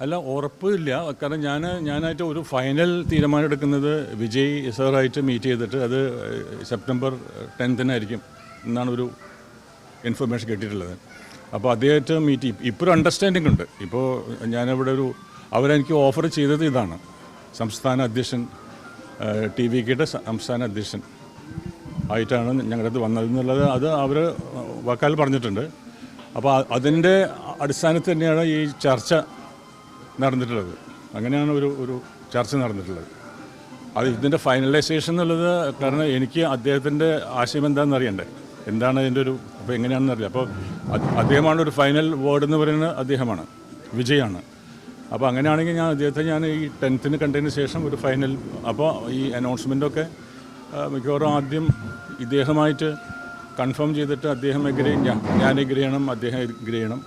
അല്ല ഉറപ്പില്ല. കാരണം ഞാനായിട്ട് ഒരു ഫൈനൽ തീരുമാനം എടുക്കുന്നത് വിജയ് സാറായിട്ട് മീറ്റ് ചെയ്തിട്ട് അത് സെപ്റ്റംബർ 10 എന്നാണ് ഒരു ഇൻഫർമേഷൻ കിട്ടിയിട്ടുള്ളത്. അപ്പോൾ അദ്ദേഹമായിട്ട് മീറ്റ് ഇപ്പോൾ ഒരു അണ്ടർസ്റ്റാൻഡിംഗ് ഉണ്ട്. ഇപ്പോൾ ഞാനിവിടെ അവരെനിക്ക് ഓഫർ ചെയ്തത് ഇതാണ്, സംസ്ഥാന അധ്യക്ഷൻ TVKയുടെ സംസ്ഥാന അധ്യക്ഷൻ ആയിട്ടാണ് ഞങ്ങളത് വന്നതെന്നുള്ളത് അത് അവർ വാക്കാൽ പറഞ്ഞിട്ടുണ്ട്. അപ്പോൾ അതിൻ്റെ അടിസ്ഥാനത്തിൽ തന്നെയാണ് ഈ ചർച്ച നടന്നിട്ടുള്ളത്. അങ്ങനെയാണ് ഒരു ചർച്ച നടന്നിട്ടുള്ളത്. അത് ഇതിൻ്റെ ഫൈനലൈസേഷൻ എന്നുള്ളത് കാരണം എനിക്ക് അദ്ദേഹത്തിൻ്റെ ആശയം എന്താണെന്ന് അറിയണ്ടേ, എന്താണ് അതിൻ്റെ അപ്പോൾ എങ്ങനെയാണെന്ന് അറിയില്ല. അപ്പോൾ അദ്ദേഹമാണ് ഒരു ഫൈനൽ വേർഡ് എന്ന് പറയുന്നത്, അദ്ദേഹമാണ്, വിജയാണ്. അപ്പോൾ അങ്ങനെയാണെങ്കിൽ അദ്ദേഹത്തെ ഈ 10th കണ്ടതിന് ശേഷം ഒരു ഫൈനൽ, അപ്പോൾ ഈ അനൗൺസ്മെൻറ്റൊക്കെ മിക്കവാറും ആദ്യം ഇദ്ദേഹമായിട്ട് കൺഫേം ചെയ്തിട്ട് അദ്ദേഹം എഗ്രി ചെയ്യണം, ഞാൻ എഗ്രി ചെയ്യണം, അദ്ദേഹം എഗ്രി ചെയ്യണം.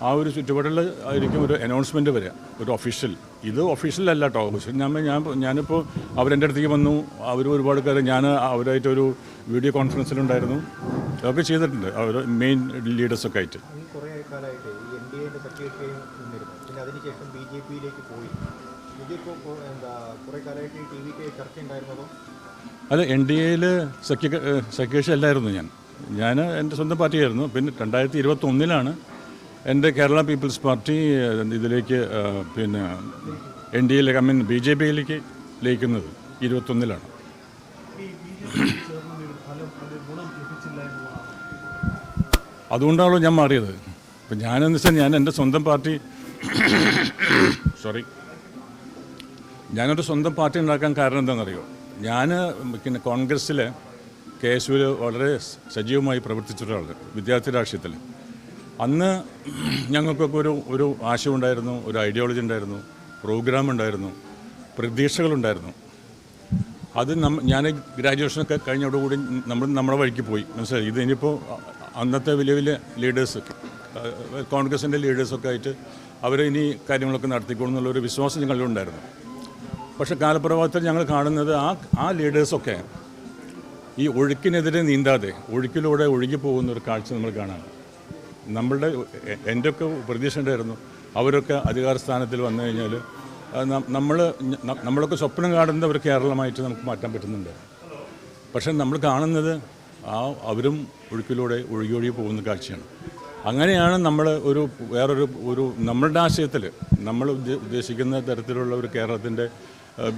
ആ ഒരു ചുറ്റുപാടിൽ ആയിരിക്കും ഒരു അനൗൺസ്മെൻറ്റ് വരിക, ഒരു ഒഫീഷ്യൽ. ഇത് ഒഫീഷ്യലല്ല കേട്ടോ. ഞാനിപ്പോൾ അവരെൻ്റെ അടുത്തേക്ക് വന്നു, അവർ ഒരുപാട് കാര്യം ഞാൻ അവരായിട്ടൊരു വീഡിയോ കോൺഫറൻസിലുണ്ടായിരുന്നു, അതൊക്കെ ചെയ്തിട്ടുണ്ട് അവർ മെയിൻ ലീഡേഴ്സൊക്കെ ആയിട്ട്. അല്ല, NDAയിൽ സഖ്യകക്ഷി അല്ലായിരുന്നു ഞാൻ എൻ്റെ സ്വന്തം പാർട്ടിയായിരുന്നു. പിന്നെ 2021 എൻ്റെ കേരള പീപ്പിൾസ് പാർട്ടി ഇതിലേക്ക് പിന്നെ NDAയിലേക്ക് BJPയിലേക്ക് ലയിക്കുന്നത് 2021. അതുകൊണ്ടാണല്ലോ ഞാൻ മാറിയത്. അപ്പം ഞാനെന്ന് വെച്ചാൽ ഞാൻ എൻ്റെ സ്വന്തം പാർട്ടി ഞാനൊരു സ്വന്തം പാർട്ടി ഉണ്ടാക്കാൻ കാരണം എന്താണെന്നറിയോ, ഞാൻ പിന്നെ കോൺഗ്രസ്സിൽ KSUവിൽ വളരെ സജീവമായി പ്രവർത്തിച്ചിട്ടുള്ളത് വിദ്യാർത്ഥി രാഷ്ട്രീയത്തിൽ. അന്ന് ഞങ്ങൾക്കൊക്കെ ഒരു ആശയമുണ്ടായിരുന്നു, ഒരു ഐഡിയോളജി ഉണ്ടായിരുന്നു, പ്രോഗ്രാം ഉണ്ടായിരുന്നു, പ്രതീക്ഷകളുണ്ടായിരുന്നു. അത് ഞാൻ ഗ്രാജുവേഷനൊക്കെ കഴിഞ്ഞതോടുകൂടി നമ്മുടെ വഴിക്ക് പോയി. മനസ്സിലായി. ഇത് ഇനിയിപ്പോൾ അന്നത്തെ വലിയ വലിയ ലീഡേഴ്സ്, കോൺഗ്രസിൻ്റെ ലീഡേഴ്സൊക്കെ ആയിട്ട് അവർ ഇനി കാര്യങ്ങളൊക്കെ നടത്തിക്കോളും എന്നുള്ളൊരു വിശ്വാസം ഞങ്ങളിലുണ്ടായിരുന്നു. പക്ഷേ കാലപ്രവാഹത്തിൽ ഞങ്ങൾ കാണുന്നത് ആ ലീഡേഴ്സൊക്കെ ഈ ഒഴുക്കിനെതിരെ നീന്താതെ ഒഴുക്കിലൂടെ ഒഴുകി പോകുന്നൊരു കാഴ്ച നമ്മൾ കാണാം. എൻ്റെയൊക്കെ പ്രതീക്ഷ ഉണ്ടായിരുന്നു അവരൊക്കെ അധികാര സ്ഥാനത്തിൽ വന്നു കഴിഞ്ഞാൽ നമ്മളൊക്കെ സ്വപ്നം കാണുന്ന ഒരു കേരളമായിട്ട് നമുക്ക് മാറ്റാൻ പറ്റുന്നുണ്ട്. പക്ഷേ നമ്മൾ കാണുന്നത് അവരും ഒഴുക്കിലൂടെ ഒഴുകി പോകുന്ന കാഴ്ചയാണ്. അങ്ങനെയാണ് നമ്മൾ വേറൊരു നമ്മളുടെ ആശയത്തിൽ നമ്മൾ ഉദ്ദേശിക്കുന്ന തരത്തിലുള്ള ഒരു കേരളത്തിൻ്റെ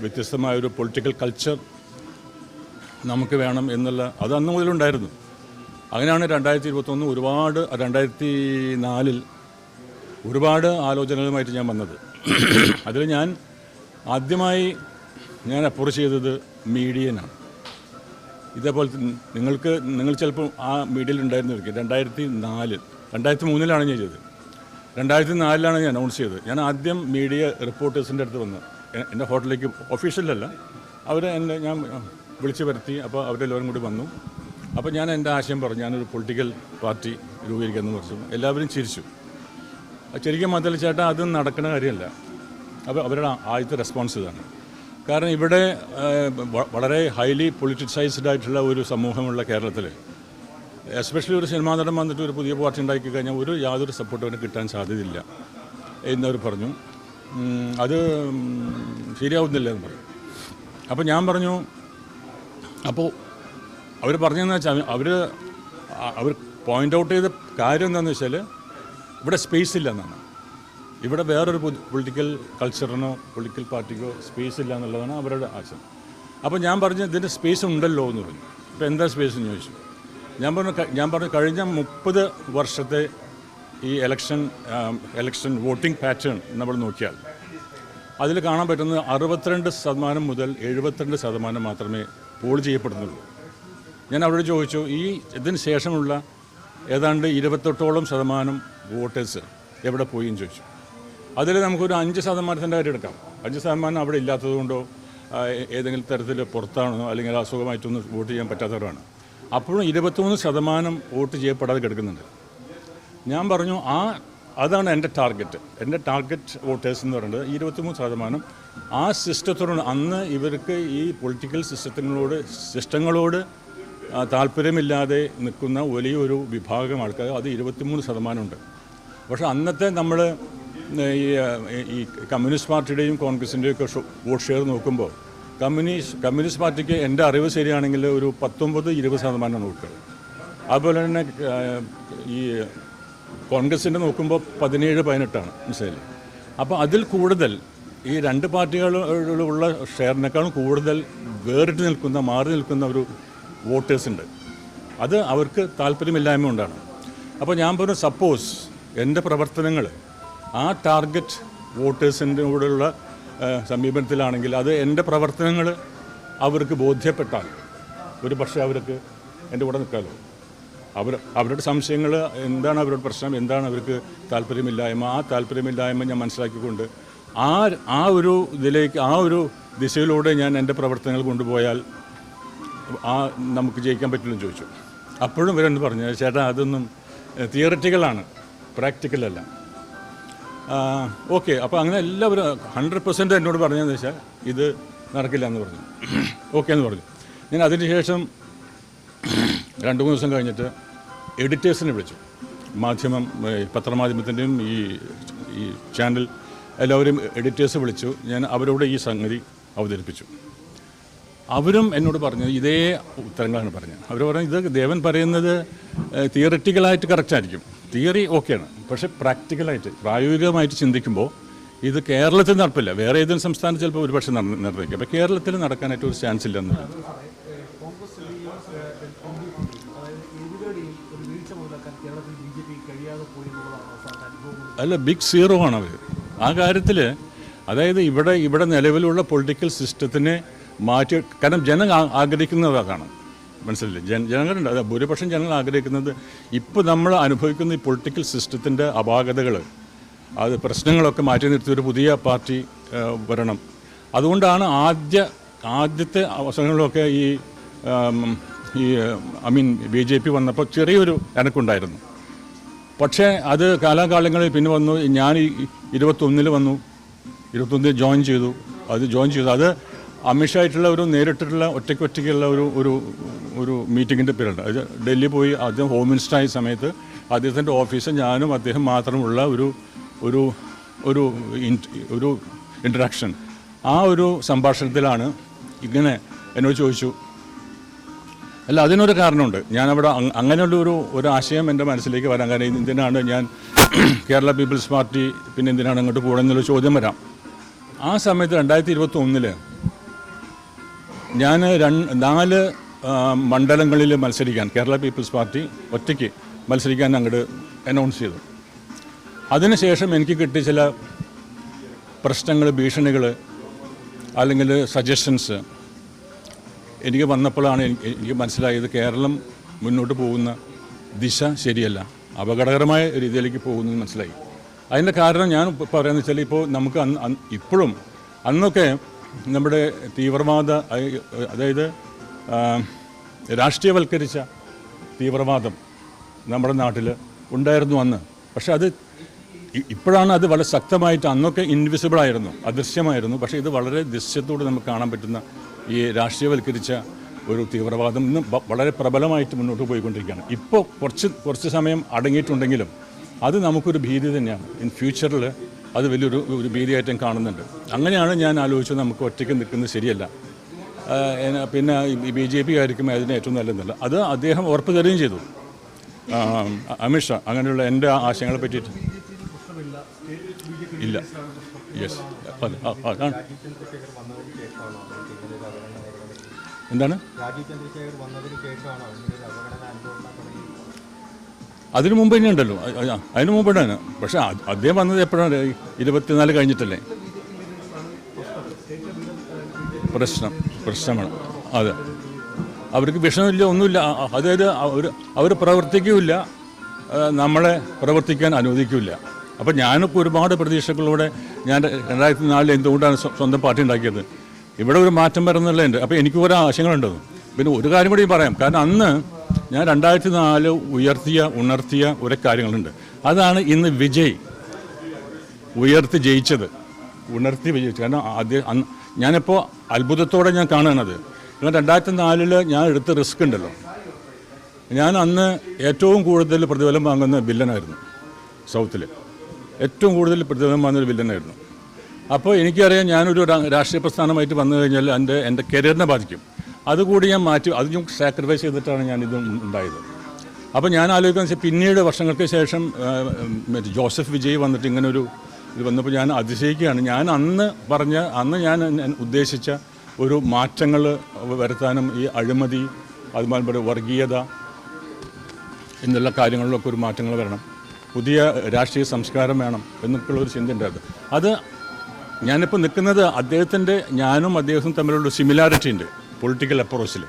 വ്യത്യസ്തമായൊരു പൊളിറ്റിക്കൽ കൾച്ചർ നമുക്ക് വേണം എന്നുള്ള അത് അന്ന് മുതലുണ്ടായിരുന്നു. അങ്ങനെയാണ് 2021 2004 ഒരുപാട് ആലോചനകളുമായിട്ട് ഞാൻ വന്നത്. അതിൽ ഞാൻ ആദ്യമായി അപ്രോച്ച് ചെയ്തത് മീഡിയനാണ്. ഇതേപോലെ നിങ്ങൾ ചിലപ്പോൾ ആ മീഡിയയിൽ ഉണ്ടായിരുന്നിരിക്കും. 2003 ഞാൻ ചെയ്തത്. 2004 ഞാൻ അനൗൺസ് ചെയ്തത്. ഞാൻ ആദ്യം മീഡിയ റിപ്പോർട്ടേഴ്സിൻ്റെ അടുത്ത് വന്ന് എൻ്റെ ഹോട്ടലിലേക്ക്, ഒഫീഷ്യലല്ല, ഞാൻ വിളിച്ചു വരുത്തി. അപ്പോൾ അവരെല്ലാവരും കൂടി വന്നു. അപ്പോൾ ഞാൻ എൻ്റെ ആശയം പറഞ്ഞു, ഞാനൊരു പൊളിറ്റിക്കൽ പാർട്ടി രൂപീകരിക്കാമെന്ന് പറഞ്ഞു. എല്ലാവരും ചിരിച്ചു. ശരിക്കും മാത്രമല്ല ചേട്ടാ, അത് നടക്കുന്ന കാര്യമല്ല. അപ്പോൾ അവരുടെ ആദ്യത്തെ റെസ്പോൺസ് ഇതാണ്. കാരണം ഇവിടെ വളരെ ഹൈലി പൊളിറ്റിസൈസ്ഡ് ആയിട്ടുള്ള ഒരു സമൂഹമുള്ള കേരളത്തിൽ, എസ്പെഷ്യലി ഒരു സിനിമാ നടൻ വന്നിട്ട് ഒരു പുതിയ പാർട്ടി ഉണ്ടാക്കി കഴിഞ്ഞാൽ യാതൊരു സപ്പോർട്ടും അവന് കിട്ടാൻ സാധ്യതയില്ല എന്നവർ പറഞ്ഞു. അത് ശരിയാവുന്നില്ല എന്ന് പറഞ്ഞു. അപ്പോൾ ഞാൻ പറഞ്ഞു, അപ്പോൾ അവർ പറഞ്ഞതെന്ന് വെച്ചാൽ അവർ പോയിൻ്റ് ഔട്ട് ചെയ്ത കാര്യം എന്താണെന്ന് വെച്ചാൽ ഇവിടെ സ്പേസ് ഇല്ല എന്നാണ്. ഇവിടെ വേറൊരു പൊളിറ്റിക്കൽ കൾച്ചറിനോ പൊളിറ്റിക്കൽ പാർട്ടിക്കോ സ്പേസ് ഇല്ല എന്നുള്ളതാണ് അവരുടെ ആശയം. അപ്പോൾ ഞാൻ പറഞ്ഞു, ഇതിൻ്റെ സ്പേസ് ഉണ്ടല്ലോ എന്ന് പറഞ്ഞു. ഇപ്പോൾ എന്താ സ്പേസ് എന്ന് ചോദിച്ചു. ഞാൻ പറഞ്ഞു കഴിഞ്ഞ 30 വർഷത്തെ ഈ ഇലക്ഷൻ വോട്ടിംഗ് പാറ്റേൺ നമ്മൾ നോക്കിയാൽ അതിൽ കാണാൻ പറ്റുന്നത് 62% മുതൽ 72% മാത്രമേ പോൾ ചെയ്യപ്പെടുന്നുള്ളൂ. ഞാൻ അവരോട് ചോദിച്ചു, ഇതിന് ശേഷമുള്ള ഏതാണ്ട് 28% വോട്ടേഴ്സ് എവിടെ പോയി എന്ന് ചോദിച്ചു. അതിൽ നമുക്കൊരു 5% കാര്യം എടുക്കാം. 5% അവിടെ ഇല്ലാത്തതുകൊണ്ടോ ഏതെങ്കിലും തരത്തിൽ പുറത്താണോ അല്ലെങ്കിൽ അസുഖമായിട്ടൊന്നും വോട്ട് ചെയ്യാൻ പറ്റാത്തവരാണ്. അപ്പോഴും 23% വോട്ട് ചെയ്യപ്പെടാതെ കിടക്കുന്നുണ്ട്. ഞാൻ പറഞ്ഞു, അതാണ് എൻ്റെ ടാർഗറ്റ് വോട്ടേഴ്സ് എന്ന് പറയുന്നത് 23%. ആ സിസ്റ്റത്തോട് അന്ന് ഇവർക്ക് ഈ പൊളിറ്റിക്കൽ സിസ്റ്റങ്ങളോട് താല്പര്യമില്ലാതെ നിൽക്കുന്ന വലിയൊരു വിഭാഗം ആൾക്കാർ, അത് 23% ഉണ്ട്. പക്ഷേ അന്നത്തെ നമ്മൾ ഈ കമ്മ്യൂണിസ്റ്റ് പാർട്ടിയുടെയും കോൺഗ്രസിൻ്റെയും ഒക്കെ വോട്ട് ഷെയർ നോക്കുമ്പോൾ കമ്മ്യൂണിസ്റ്റ് പാർട്ടിക്ക് എൻ്റെ അറിവ് ശരിയാണെങ്കിൽ ഒരു 19-20% വോട്ടുകൾ. അതുപോലെ തന്നെ ഈ കോൺഗ്രസിൻ്റെ നോക്കുമ്പോൾ 17-18 മനസ്സിലായില്ലേ. അപ്പോൾ അതിൽ കൂടുതൽ ഈ രണ്ട് പാർട്ടികളുള്ള ഷെയറിനേക്കാളും കൂടുതൽ വേറിട്ട് നിൽക്കുന്ന മാറി നിൽക്കുന്ന ഒരു വോട്ടേഴ്സുണ്ട്. അത് അവർക്ക് താല്പര്യമില്ലായ്മ കൊണ്ടാണ്. അപ്പോൾ ഞാൻ പറഞ്ഞു, സപ്പോസ് എൻ്റെ പ്രവർത്തനങ്ങൾ ആ ടാർഗറ്റ് വോട്ടേഴ്സിൻ്റെ കൂടെയുള്ള സമീപനത്തിലാണെങ്കിൽ അത് എൻ്റെ പ്രവർത്തനങ്ങൾ അവർക്ക് ബോധ്യപ്പെട്ടാൽ ഒരു പക്ഷേ അവർക്ക് എൻ്റെ കൂടെ നിൽക്കാമല്ലോ. അവരുടെ സംശയങ്ങൾ എന്താണ്, അവരുടെ പ്രശ്നം എന്താണ്, അവർക്ക് താല്പര്യമില്ലായ്മ, ആ താല്പര്യമില്ലായ്മ ഞാൻ മനസ്സിലാക്കിക്കൊണ്ട് ആ ഒരു ഇതിലേക്ക് ആ ഒരു ദിശയിലൂടെ ഞാൻ എൻ്റെ പ്രവർത്തനങ്ങൾ കൊണ്ടുപോയാൽ നമുക്ക് ജയിക്കാൻ പറ്റില്ലെന്ന് ചോദിച്ചു. അപ്പോഴും ഇവരെന്ന് പറഞ്ഞു, ചേട്ടാ അതൊന്നും തിയറിറ്റിക്കലാണ്, പ്രാക്ടിക്കലല്ല. ഓക്കെ, അപ്പോൾ അങ്ങനെ എല്ലാവരും 100% എന്നോട് പറഞ്ഞതെന്ന് വെച്ചാൽ ഇത് നടക്കില്ല എന്ന് പറഞ്ഞു. ഓക്കെ എന്ന് പറഞ്ഞു. ഞാൻ അതിന് ശേഷം 2-3 ദിവസം കഴിഞ്ഞിട്ട് എഡിറ്റേഴ്സിനെ വിളിച്ചു. പത്രമാധ്യമത്തിൻ്റെയും ഈ ചാനൽ എല്ലാവരും എഡിറ്റേഴ്സ് വിളിച്ചു. ഞാൻ അവരോട് ഈ സംഗതി അവതരിപ്പിച്ചു. അവരും എന്നോട് പറഞ്ഞത് ഇതേ ഉത്തരങ്ങളാണ് പറഞ്ഞത്. അവർ പറഞ്ഞു, ഇത് ദേവൻ പറയുന്നത് തിയറിറ്റിക്കലായിട്ട് കറക്റ്റായിരിക്കും, തിയറി ഓക്കെയാണ്, പക്ഷേ പ്രാക്ടിക്കലായിട്ട് പ്രായോഗികമായിട്ട് ചിന്തിക്കുമ്പോൾ ഇത് കേരളത്തിൽ നടപ്പില്ല. വേറെ ഏതെങ്കിലും സംസ്ഥാനത്ത് ചിലപ്പോൾ ഒരുപക്ഷെ നടന്നിരിക്കും. അപ്പോൾ കേരളത്തിൽ നടക്കാനായിട്ട് ഒരു ചാൻസ് ഇല്ലെന്ന് പറഞ്ഞു. അല്ല, ബിഗ് സീറോ ആണ് അവർ ആ കാര്യത്തിൽ. അതായത് ഇവിടെ നിലവിലുള്ള പൊളിറ്റിക്കൽ സിസ്റ്റത്തിനെ മാറ്റി, കാരണം ജനം ആഗ്രഹിക്കുന്നത് അതാണ്, മനസ്സിലില്ലേ. ജനങ്ങളുണ്ട്, അത് ഭൂരിപക്ഷം ജനങ്ങൾ ആഗ്രഹിക്കുന്നത് ഇപ്പോൾ നമ്മൾ അനുഭവിക്കുന്ന ഈ പൊളിറ്റിക്കൽ സിസ്റ്റത്തിൻ്റെ അപാകതകൾ, അത് പ്രശ്നങ്ങളൊക്കെ മാറ്റി നിർത്തി ഒരു പുതിയ പാർട്ടി വരണം. അതുകൊണ്ടാണ് ആദ്യത്തെ അവസരങ്ങളിലൊക്കെ ഈ BJP വന്നപ്പോൾ ചെറിയൊരു എനക്കുണ്ടായിരുന്നു. പക്ഷേ അത് കാലാകാലങ്ങളിൽ പിന്നെ വന്നു. ഞാൻ 21 വന്നു, 21 ജോയിൻ ചെയ്തു. അത് അമിഷായിട്ടുള്ള ഒരു നേരിട്ടുള്ള ഒറ്റയ്ക്കുള്ള ഒരു മീറ്റിങ്ങിൻ്റെ പീരീഡ്. അത് ഡൽഹി പോയി അദ്ദേഹം ഹോം മിനിസ്റ്റർ ആയ സമയത്ത് അദ്ദേഹത്തിൻ്റെ ഓഫീസ് ഞാനും അദ്ദേഹം മാത്രമുള്ള ഒരു ഇൻട്രാക്ഷൻ. ആ ഒരു സംഭാഷണത്തിലാണ് ഇങ്ങനെ എന്നോട് ചോദിച്ചു. അല്ല, അതിനൊരു കാരണമുണ്ട്. ഞാനവിടെ അങ്ങനെയുള്ള ഒരു ആശയം എൻ്റെ മനസ്സിലേക്ക് വരാൻ കാരണം എന്തിനാണ് ഞാൻ കേരള പീപ്പിൾസ് പാർട്ടി പിന്നെ എന്തിനാണ് അങ്ങോട്ട് പോകുന്നൊരു ചോദ്യം വരാം. ആ സമയത്ത് 2021 ഞാൻ 4 മണ്ഡലങ്ങളിൽ മത്സരിക്കാൻ കേരള പീപ്പിൾസ് പാർട്ടി ഒറ്റയ്ക്ക് മത്സരിക്കാൻ അങ്ങോട്ട് അനൗൺസ് ചെയ്തു. അതിനുശേഷം എനിക്ക് കിട്ടിയ ചില പ്രശ്നങ്ങൾ, ഭീഷണികൾ അല്ലെങ്കിൽ സജഷൻസ് എനിക്ക് വന്നപ്പോഴാണ് എനിക്ക് മനസ്സിലായത് കേരളം മുന്നോട്ട് പോകുന്ന ദിശ ശരിയല്ല, അപകടകരമായ രീതിയിലേക്ക് പോകുന്നത് മനസ്സിലായി. അതിൻ്റെ കാരണം ഞാൻ പറയുന്നത് വെച്ചാൽ ഇപ്പോൾ നമുക്ക് ഇപ്പോഴും അന്നൊക്കെ നമ്മുടെ തീവ്രവാദ, അതായത് രാഷ്ട്രീയവൽക്കരിച്ച തീവ്രവാദം നമ്മുടെ നാട്ടിൽ ഉണ്ടായിരുന്നു അന്ന്. പക്ഷേ ഇപ്പോഴാണ് അത് വളരെ ശക്തമായിട്ട്, അന്നൊക്കെ ഇൻവിസിബിളായിരുന്നു, അദൃശ്യമായിരുന്നു. പക്ഷേ ഇത് വളരെ ദൃശ്യത്തോടെ നമുക്ക് കാണാൻ പറ്റുന്ന ഈ രാഷ്ട്രീയവൽക്കരിച്ച ഒരു തീവ്രവാദം ഇന്ന് വളരെ പ്രബലമായിട്ട് മുന്നോട്ട് പോയിക്കൊണ്ടിരിക്കുകയാണ്. ഇപ്പോൾ കുറച്ച് സമയം അടങ്ങിയിട്ടുണ്ടെങ്കിലും അത് നമുക്കൊരു ഭീതി തന്നെയാണ്. ഇൻ ഫ്യൂച്ചറിൽ അത് വലിയൊരു ഭീതിയായിട്ടും കാണുന്നുണ്ട്. അങ്ങനെയാണ് ഞാൻ ആലോചിച്ചത്, നമുക്ക് ഒറ്റയ്ക്ക് നിൽക്കുന്നത് ശരിയല്ല, പിന്നെ BJP ആയിരിക്കും അതിന് ഏറ്റവും നല്ലതല്ല. അത് അദ്ദേഹം ഉറപ്പ് തരികയും ചെയ്തു, അമിത്ഷാ. അങ്ങനെയുള്ള എൻ്റെ ആശയങ്ങളെ പറ്റിയിട്ട് ഇല്ല. യെസ്, അതാണ്. എന്താണ് അതിനു മുമ്പ് തന്നെ ഉണ്ടല്ലോ, അതിന് മുമ്പുണ്ടാണ്. പക്ഷേ അദ്ദേഹം വന്നത് എപ്പോഴാണ്? 24 കഴിഞ്ഞിട്ടല്ലേ. പ്രശ്നമാണ് അത്. അവർക്ക് വിഷമമില്ല, ഒന്നുമില്ല. അതായത് അവർ പ്രവർത്തിക്കില്ല, നമ്മളെ പ്രവർത്തിക്കാൻ അനുവദിക്കില്ല. അപ്പോൾ ഞാനിപ്പോൾ ഒരുപാട് പ്രതീക്ഷകളോടെ ഞാൻ 2004 എന്തുകൊണ്ടാണ് സ്വന്തം പാർട്ടി ഉണ്ടാക്കിയത്, ഇവിടെ ഒരു മാറ്റം വരുന്നുള്ളതുണ്ട്. അപ്പോൾ എനിക്ക് കുറേ ആശയങ്ങളുണ്ട്. പിന്നെ ഒരു കാര്യം കൂടി പറയാം, കാരണം അന്ന് ഞാൻ 2004 ഉണർത്തിയ ഒരു കാര്യങ്ങളുണ്ട്. അതാണ് ഇന്ന് ജയിച്ചത്, ഉണർത്തി വിജയിച്ചത്. കാരണം ആദ്യം ഞാനിപ്പോൾ അത്ഭുതത്തോടെ ഞാൻ കാണുന്നത്, കാരണം 2004 ഞാൻ എടുത്ത റിസ്ക് ഉണ്ടല്ലോ. ഞാൻ അന്ന് ഏറ്റവും കൂടുതൽ പ്രതിഫലം വാങ്ങുന്ന വില്ലനായിരുന്നു സൗത്തിൽ. ഏറ്റവും കൂടുതൽ പ്രതിഫലം വന്നൊരു വില്ലനായിരുന്നു. അപ്പോൾ എനിക്കറിയാം ഞാനൊരു രാഷ്ട്രീയ പ്രസ്ഥാനമായിട്ട് വന്നു കഴിഞ്ഞാൽ എൻ്റെ കരിയറിനെ ബാധിക്കും. അതുകൂടി ഞാൻ മാറ്റി അത് ഞാൻ സാക്രിഫൈസ് ചെയ്തിട്ടാണ് ഞാനിത് ഉണ്ടായത്. അപ്പോൾ ഞാൻ ആലോചിക്കുന്നത് വെച്ചാൽ പിന്നീട് വർഷങ്ങൾക്ക് ശേഷം ജോസഫ് വിജയ് വന്നിട്ട് ഇങ്ങനൊരു ഇത് വന്നപ്പോൾ ഞാൻ അതിശയിക്കുകയാണ്. ഞാൻ അന്ന് ഞാൻ ഉദ്ദേശിച്ച ഒരു മാറ്റങ്ങൾ വരുത്താനും ഈ അഴിമതി അതുപോലെ വർഗീയത എന്നുള്ള കാര്യങ്ങളിലൊക്കെ ഒരു മാറ്റങ്ങൾ വരണം, പുതിയ രാഷ്ട്രീയ സംസ്കാരം വേണം എന്നൊക്കെയുള്ള ഒരു ചിന്ത ഉണ്ടായിരുന്നു. അത് ഞാനിപ്പോൾ നിൽക്കുന്നത് ഞാനും അദ്ദേഹവും തമ്മിലുള്ള സിമിലാരിറ്റി ഉണ്ട് പൊളിറ്റിക്കൽ അപ്രോച്ചിൽ.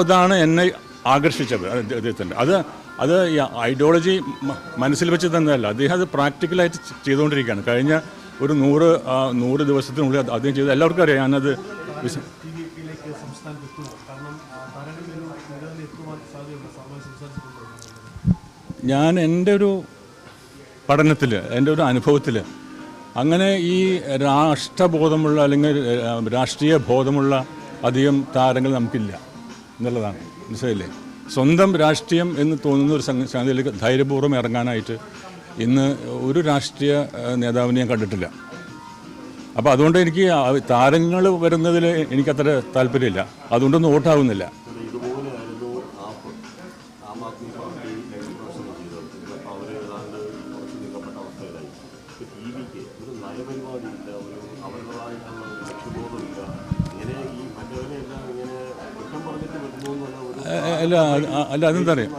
ഇതാണ് എന്നെ ആകർഷിച്ചത് അദ്ദേഹത്തിൻ്റെ. അത് ഐഡിയോളജി മനസ്സിൽ വെച്ച് തന്നതല്ല, അദ്ദേഹം അത് പ്രാക്ടിക്കലായിട്ട് ചെയ്തുകൊണ്ടിരിക്കുകയാണ്. കഴിഞ്ഞ ഒരു 100 ദിവസത്തിനുള്ളിൽ അദ്ദേഹം ചെയ്ത് എല്ലാവർക്കും അറിയാം. ഞാനത് ഞാൻ എൻ്റെ ഒരു പഠനത്തിൽ എൻ്റെ ഒരു അനുഭവത്തിൽ അങ്ങനെ ഈ രാഷ്ട്രബോധമുള്ള അല്ലെങ്കിൽ രാഷ്ട്രീയ ബോധമുള്ള അധികം താരങ്ങൾ നമുക്കില്ല എന്നുള്ളതാണ്. മനസ്സിലായില്ലേ? സ്വന്തം രാഷ്ട്രീയം എന്ന് തോന്നുന്ന ഒരു സംഗതിയിലേക്ക് ധൈര്യപൂർവ്വം ഇറങ്ങാനായിട്ട് ഇന്ന് ഒരു രാഷ്ട്രീയ നേതാവിനെ ഞാൻ കണ്ടിട്ടില്ല. അപ്പോൾ അതുകൊണ്ട് എനിക്ക് താരങ്ങൾ വരുന്നതിൽ എനിക്കത്ര താല്പര്യമില്ല, അതുകൊണ്ടൊന്നും വോട്ടാവുന്നില്ല. അല്ല അതെന്താ അറിയാം,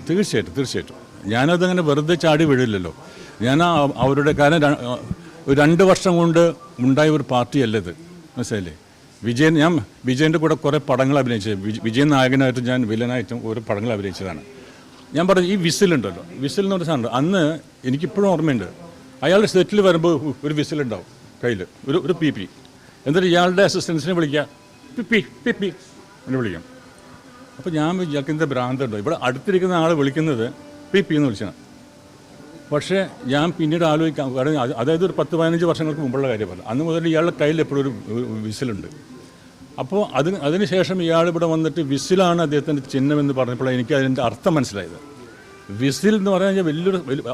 തീർച്ചയായിട്ടും ഞാനതങ്ങനെ വെറുതെ ചാടി വീഴില്ലല്ലോ. ഞാൻ അവരുടെ കാരണം 2 വർഷം കൊണ്ട് ഉണ്ടായ ഒരു പാർട്ടിയല്ലത്. മനസ്സിലായില്ലേ? ഞാൻ വിജയൻ്റെ കൂടെ കുറേ പടങ്ങൾ അഭിനയിച്ചത്, വിജയൻ നായകനായിട്ടും ഞാൻ വില്ലനായിട്ടും ഓരോ പടങ്ങൾ അഭിനയിച്ചതാണ്. ഞാൻ പറഞ്ഞു ഈ വിസിലുണ്ടല്ലോ, വിസിൽ എന്ന് പറഞ്ഞ സാധനം അന്ന് എനിക്കിപ്പോഴും ഓർമ്മയുണ്ട്. അയാളുടെ സെറ്റിൽ വരുമ്പോൾ ഒരു വിസിലുണ്ടാവും കയ്യിൽ, ഒരു പി പി. എന്നിട്ട് ഇയാളുടെ അസിസ്റ്റൻസിനെ വിളിക്കുക, പി എന്ന് വിളിക്കാം. അപ്പോൾ ഞാൻ ഇയാൾക്ക് എന്താ ഭ്രാന്തമുണ്ടോ, ഇവിടെ അടുത്തിരിക്കുന്ന ആൾ വിളിക്കുന്നത് പി എന്ന് വിളിച്ചാണ്. പക്ഷേ ഞാൻ പിന്നീട് ആലോചിക്കാം, അതായത് ഒരു 10-15 വർഷങ്ങൾക്ക് മുമ്പുള്ള കാര്യമല്ല, അന്ന് മുതൽ ഇയാളുടെ കയ്യിൽ എപ്പോഴും ഒരു വിസിലുണ്ട്. അപ്പോൾ അതിന് ശേഷം ഇയാൾ ഇവിടെ വന്നിട്ട് വിസിലാണ് അദ്ദേഹത്തിൻ്റെ ചിഹ്നമെന്ന് പറഞ്ഞപ്പോൾ എനിക്ക് അതിൻ്റെ അർത്ഥം മനസ്സിലായത്. വിസിൽ എന്ന് പറഞ്ഞാൽ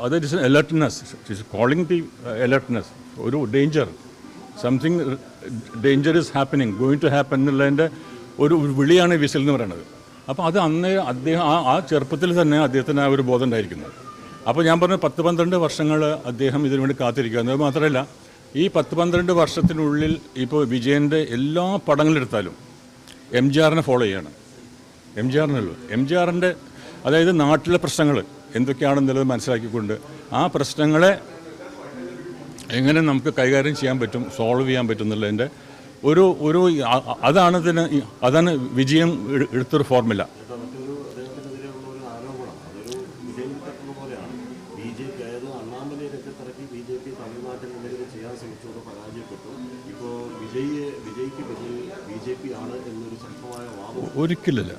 അതായത് അലേർട്ട്നെസ്, കോളിംഗ് ദി അലേർട്ട്നെസ്, ഒരു danger, something danger is happening, going to happen എന്നുള്ളതിൻ്റെ ഒരു വിളിയാണ് വിസിൽ എന്ന് പറയുന്നത്. അപ്പോൾ അത് അദ്ദേഹം ആ ചെറുപ്പത്തിൽ തന്നെ അദ്ദേഹത്തിന് ആ ഒരു ബോധം ഉണ്ടായിരിക്കുന്നത്. അപ്പോൾ ഞാൻ പറഞ്ഞ 10-12 വർഷങ്ങൾ അദ്ദേഹം ഇതിനു വേണ്ടി കാത്തിരിക്കുക. എന്നത് മാത്രമല്ല, ഈ 10-12 വർഷത്തിനുള്ളിൽ ഇപ്പോൾ വിജയൻ്റെ എല്ലാ പടങ്ങളെടുത്താലും MGRനെ ഫോളോ ചെയ്യണം. MGRൻ്റെ അതായത് നാട്ടിലെ പ്രശ്നങ്ങൾ എന്തൊക്കെയാണെന്നുള്ളത് മനസ്സിലാക്കിക്കൊണ്ട് ആ പ്രശ്നങ്ങളെ എങ്ങനെ നമുക്ക് കൈകാര്യം ചെയ്യാൻ പറ്റും, സോൾവ് ചെയ്യാൻ പറ്റും എന്നുള്ളതിൻ്റെ അതാണ് വിജയം എടുത്തൊരു ഫോർമുല. ഒരിക്കലില്ല.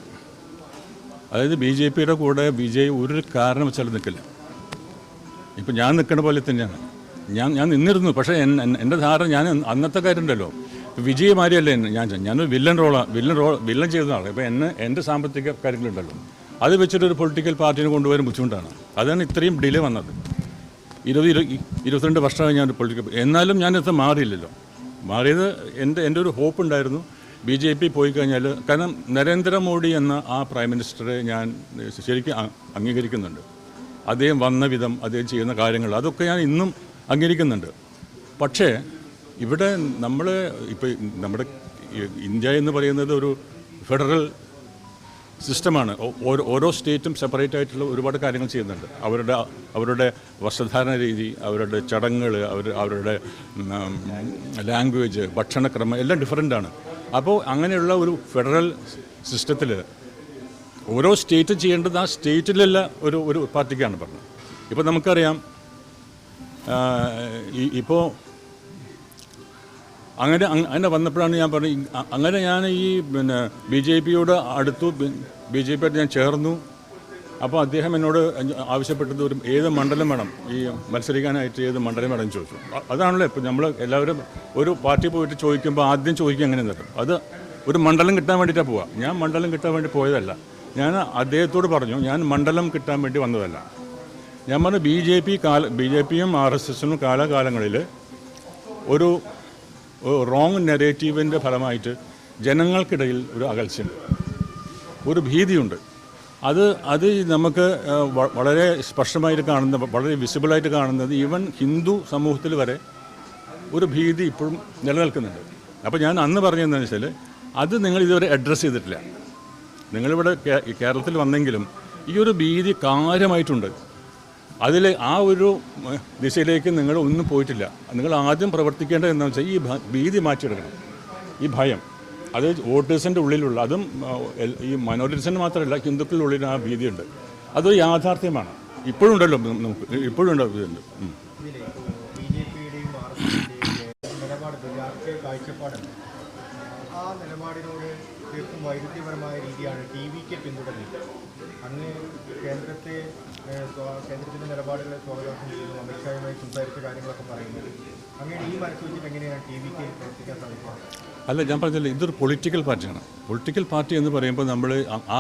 അതായത് BJPയുടെ കൂടെ വിജയ് ഒരു കാരണം വെച്ചാൽ നിൽക്കില്ല. ഇപ്പം ഞാൻ നിൽക്കുന്ന പോലെ തന്നെയാണ്. ഞാൻ നിന്നിരുന്നു. പക്ഷേ എൻ്റെ ധാരണ, ഞാൻ അന്നത്തെ കാര്യമുണ്ടല്ലോ, വിജയമാരിയല്ലേ ഞാനൊരു വില്ലൻ ചെയ്തതാണ്. ഇപ്പോൾ എൻ്റെ സാമ്പത്തിക കാര്യങ്ങളുണ്ടല്ലോ, അത് വെച്ചിട്ടൊരു പൊളിറ്റിക്കൽ പാർട്ടിനെ കൊണ്ടുവരാൻ ബുദ്ധിമുട്ടാണ്. അതാണ് ഇത്രയും ഡിലേ വന്നത്. 22 വർഷമായി ഞാൻ പൊളിറ്റിക്കൽ, എന്നാലും ഞാനിത് മാറിയില്ലല്ലോ. മാറിയത് എൻ്റെ ഒരു ഹോപ്പ് ഉണ്ടായിരുന്നു. BJP പോയി കഴിഞ്ഞാൽ, കാരണം നരേന്ദ്രമോദി എന്ന ആ പ്രൈം മിനിസ്റ്ററെ ഞാൻ ശരിക്കും അംഗീകരിക്കുന്നുണ്ട്. അദ്ദേഹം വന്ന വിധം, അദ്ദേഹം ചെയ്യുന്ന കാര്യങ്ങൾ, അതൊക്കെ ഞാൻ ഇന്നും അംഗീകരിക്കുന്നുണ്ട്. പക്ഷേ ഇവിടെ ഇപ്പോൾ നമ്മുടെ ഇന്ത്യ എന്ന് പറയുന്നത് ഒരു ഫെഡറൽ സിസ്റ്റമാണ്. ഓരോ സ്റ്റേറ്റും സെപ്പറേറ്റ് ആയിട്ടുള്ള ഒരുപാട് കാര്യങ്ങൾ ചെയ്യുന്നുണ്ട്. അവരുടെ വസ്ത്രധാരണ രീതി, അവരുടെ ചടങ്ങുകൾ, അവരുടെ ലാംഗ്വേജ്, ഭക്ഷണക്രമം എല്ലാം ഡിഫറൻ്റാണ്. അപ്പോൾ അങ്ങനെയുള്ള ഒരു ഫെഡറൽ സിസ്റ്റത്തിൽ ഓരോ സ്റ്റേറ്റ് ചെയ്യേണ്ടത് ആ സ്റ്റേറ്റിലുള്ള ഒരു പാർട്ടിക്കാണ് പറഞ്ഞത്. ഇപ്പോൾ നമുക്കറിയാം, ഇപ്പോൾ അങ്ങനെ വന്നപ്പോഴാണ് ഞാൻ പറഞ്ഞത്, അങ്ങനെ ഞാൻ ഈ BJPയോട് അടുത്തു, BJPയായിട്ട് ഞാൻ ചേർന്നു. അപ്പോൾ അദ്ദേഹം എന്നോട് ആവശ്യപ്പെട്ടത് ഏത് മണ്ഡലം വേണം ഈ മത്സരിക്കാനായിട്ട്, ഏത് മണ്ഡലം വേണം ചോദിച്ചു. അതാണല്ലോ ഇപ്പോൾ നമ്മൾ എല്ലാവരും ഒരു പാർട്ടി പോയിട്ട് ചോദിക്കുമ്പോൾ ആദ്യം ചോദിക്കുക എങ്ങനെ തരും. അത് ഒരു മണ്ഡലം കിട്ടാൻ വേണ്ടിയിട്ടാണ് പോവുക. ഞാൻ മണ്ഡലം കിട്ടാൻ വേണ്ടി പോയതല്ല. ഞാൻ അദ്ദേഹത്തോട് പറഞ്ഞു, ഞാൻ മണ്ഡലം കിട്ടാൻ വേണ്ടി വന്നതല്ല. ഞാൻ പറഞ്ഞ ബി ജെ പിയും RSSനും കാലാകാലങ്ങളിൽ ഒരു റോങ് നെറേറ്റീവിൻ്റെ ഫലമായിട്ട് ജനങ്ങൾക്കിടയിൽ ഒരു അകൽച്ചയുണ്ട്, ഒരു ഭീതിയുണ്ട്. അത് നമുക്ക് വളരെ സ്പഷ്ടമായിട്ട് കാണുന്ന, വളരെ വിസിബിളായിട്ട് കാണുന്നത് ഈവൻ ഹിന്ദു സമൂഹത്തിൽ വരെ ഒരു ഭീതി ഇപ്പോഴും നിലനിൽക്കുന്നുണ്ട്. അപ്പോൾ ഞാൻ അന്ന് പറഞ്ഞതെന്ന് വെച്ചാൽ അത് നിങ്ങൾ ഇതുവരെ അഡ്രസ്സ് ചെയ്തിട്ടില്ല. നിങ്ങളിവിടെ കേരളത്തിൽ വന്നെങ്കിലും ഈ ഒരു ഭീതി കാര്യമായിട്ടുണ്ട്. അതിൽ ആ ഒരു ദിശയിലേക്ക് നിങ്ങൾ ഒന്നും പോയിട്ടില്ല. നിങ്ങൾ ആദ്യം പ്രവർത്തിക്കേണ്ടത് എന്താണെന്ന് വെച്ചാൽ ഈ ഭീതി മാറ്റിയെടുക്കണം. ഈ ഭയം അത് വോട്ടേഴ്സിൻ്റെ ഉള്ളിലുള്ള, അതും ഈ മൈനോറിറ്റീസിന് മാത്രമല്ല ഹിന്ദുക്കളുടെ ഉള്ളിൽ ആ ഭീതിയുണ്ട്. അതൊരു യാഥാർത്ഥ്യമാണ്. ഇപ്പോഴും ഉണ്ടല്ലോ, നമുക്ക് ഇപ്പോഴും ഉണ്ടോ ഇതുണ്ട്. ആ നിലപാടിനോട് തീർത്തും വൈരുദ്ധ്യപരമായ രീതിയാണ് TVK പിന്തുടരുന്നത്. അങ്ങ് കേന്ദ്രത്തിൻ്റെ നിലപാടുകളെ സ്വാഗതം ചെയ്യുന്നു, അമിത്ഷായുമായി സംസാരിച്ച കാര്യങ്ങളൊക്കെ പറയുന്നത്. അങ്ങനെ ഈ മനസ്സ് വെച്ചിട്ട് എങ്ങനെയാണ് TVK പ്രവർത്തിക്കാൻ സാധിക്കുക? അല്ല, ഞാൻ പറഞ്ഞില്ല, ഇതൊരു പൊളിറ്റിക്കൽ പാർട്ടിയാണ്. പൊളിറ്റിക്കൽ പാർട്ടി എന്ന് പറയുമ്പോൾ നമ്മൾ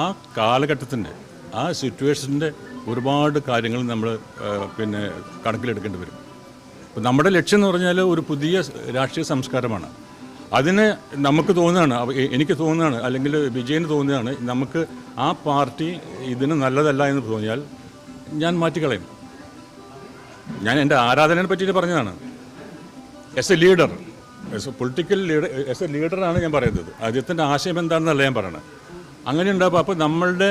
ആ കാലഘട്ടത്തിൻ്റെ, ആ സിറ്റുവേഷൻ്റെ ഒരുപാട് കാര്യങ്ങൾ നമ്മൾ കണക്കിലെടുക്കേണ്ടി വരും. അപ്പോൾ നമ്മുടെ ലക്ഷ്യം എന്ന് പറഞ്ഞാൽ ഒരു പുതിയ രാഷ്ട്രീയ സംസ്കാരമാണ്. അതിന് നമുക്ക് തോന്നുകയാണ്, എനിക്ക് തോന്നുകയാണ്, അല്ലെങ്കിൽ വിജയന് തോന്നുകയാണ്, നമുക്ക് ആ പാർട്ടി ഇതിന് നല്ലതല്ല എന്ന് തോന്നിയാൽ ഞാൻ മാറ്റിക്കളയും. ഞാൻ എൻ്റെ ആരാധനയെ പറ്റിയിട്ട് പറഞ്ഞതാണ്. As a leader, political leader, as a ലീഡറാണ് ഞാൻ പറയുന്നത്. അദ്ദേഹത്തിൻ്റെ ആശയം എന്താണെന്നല്ല ഞാൻ പറയണത്. അങ്ങനെ ഉണ്ടാകുമ്പോൾ അപ്പോൾ നമ്മളുടെ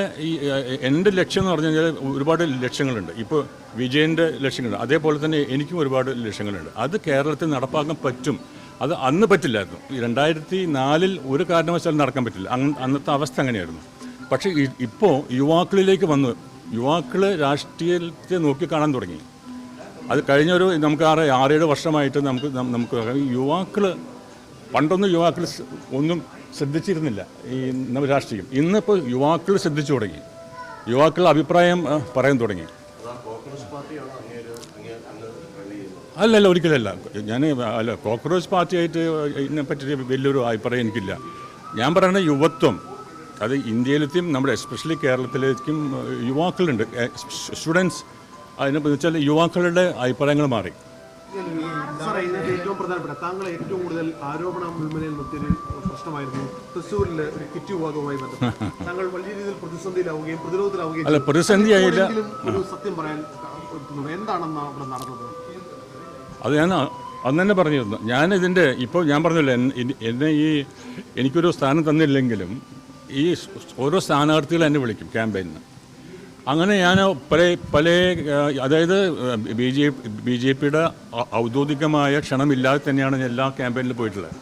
എൻ്റെ ലക്ഷ്യം എന്ന് പറഞ്ഞു കഴിഞ്ഞാൽ ഒരുപാട് ലക്ഷ്യങ്ങളുണ്ട്. ഇപ്പോൾ വിജയൻ്റെ ലക്ഷ്യങ്ങളുണ്ട്, അതേപോലെ തന്നെ എനിക്കും ഒരുപാട് ലക്ഷ്യങ്ങളുണ്ട്. അത് കേരളത്തിൽ നടപ്പാക്കാൻ പറ്റും. അത് അന്ന് പറ്റില്ലായിരുന്നു. 2004 ഒരു കാരണവശാലും നടക്കാൻ പറ്റില്ല. അന്നത്തെ അവസ്ഥ അങ്ങനെയായിരുന്നു. പക്ഷേ ഇപ്പോൾ യുവാക്കളിലേക്ക് വന്നു, യുവാക്കൾ രാഷ്ട്രീയത്തെ നോക്കിക്കാണാൻ തുടങ്ങി. അത് കഴിഞ്ഞൊരു നമുക്ക് 6-7 വർഷമായിട്ട് നമുക്ക് യുവാക്കൾ, പണ്ടൊന്നും യുവാക്കൾ ഒന്നും ശ്രദ്ധിച്ചിരുന്നില്ല ഈ രാഷ്ട്രീയം. ഇന്നിപ്പോൾ യുവാക്കൾ ശ്രദ്ധിച്ചു തുടങ്ങി, യുവാക്കൾ അഭിപ്രായം പറയാൻ തുടങ്ങി. അല്ലല്ല, ഒരിക്കലല്ല. കോക്രോച്ച് പാർട്ടിയായിട്ട് ഇതിനെപ്പറ്റി വലിയൊരു അഭിപ്രായം എനിക്കില്ല. ഞാൻ പറയുന്നത് യുവത്വം, അത് ഇന്ത്യയിലെത്തിയും നമ്മുടെ എസ്പെഷ്യലി കേരളത്തിലേക്കും യുവാക്കളുണ്ട്, സ്റ്റുഡൻസ്. അതിനെ വെച്ചാൽ യുവാക്കളുടെ അഭിപ്രായങ്ങൾ മാറി. ഏറ്റവും പ്രധാനപ്പെട്ട താങ്കൾ ഏറ്റവും കൂടുതൽ ആരോപണം മുൾമുനയിൽ നിർത്തിയൊരു പ്രശ്നമായിരുന്നു തൃശ്ശൂരിലെ ഒരു കിറ്റ് വിഭാഗവുമായി ബന്ധപ്പെട്ട്. താങ്കൾ വലിയ രീതിയിൽ പ്രതിസന്ധിയിലാവുകയും പ്രതിരോധത്തിലാവുകയും. അല്ല, പ്രതിസന്ധിയായില്ല. ഒരു സത്യം പറയാൻ എന്താണെന്ന് അവിടെ നടന്നത്? അത് ഞാൻ അന്ന് തന്നെ പറഞ്ഞിരുന്നു. ഞാനിതിൻ്റെ ഇപ്പോൾ ഞാൻ പറഞ്ഞില്ല, എന്നെ എനിക്കൊരു സ്ഥാനം തന്നില്ലെങ്കിലും ഈ ഓരോ സ്ഥാനാർത്ഥികൾ എന്നെ വിളിക്കും ക്യാമ്പയിന്. അങ്ങനെ ഞാൻ പല അതായത് ബി ജെ പിയുടെ ഔദ്യോഗികമായ ക്ഷണമില്ലാതെ തന്നെയാണ് എല്ലാ ക്യാമ്പയിനിലും പോയിട്ടുള്ളത്.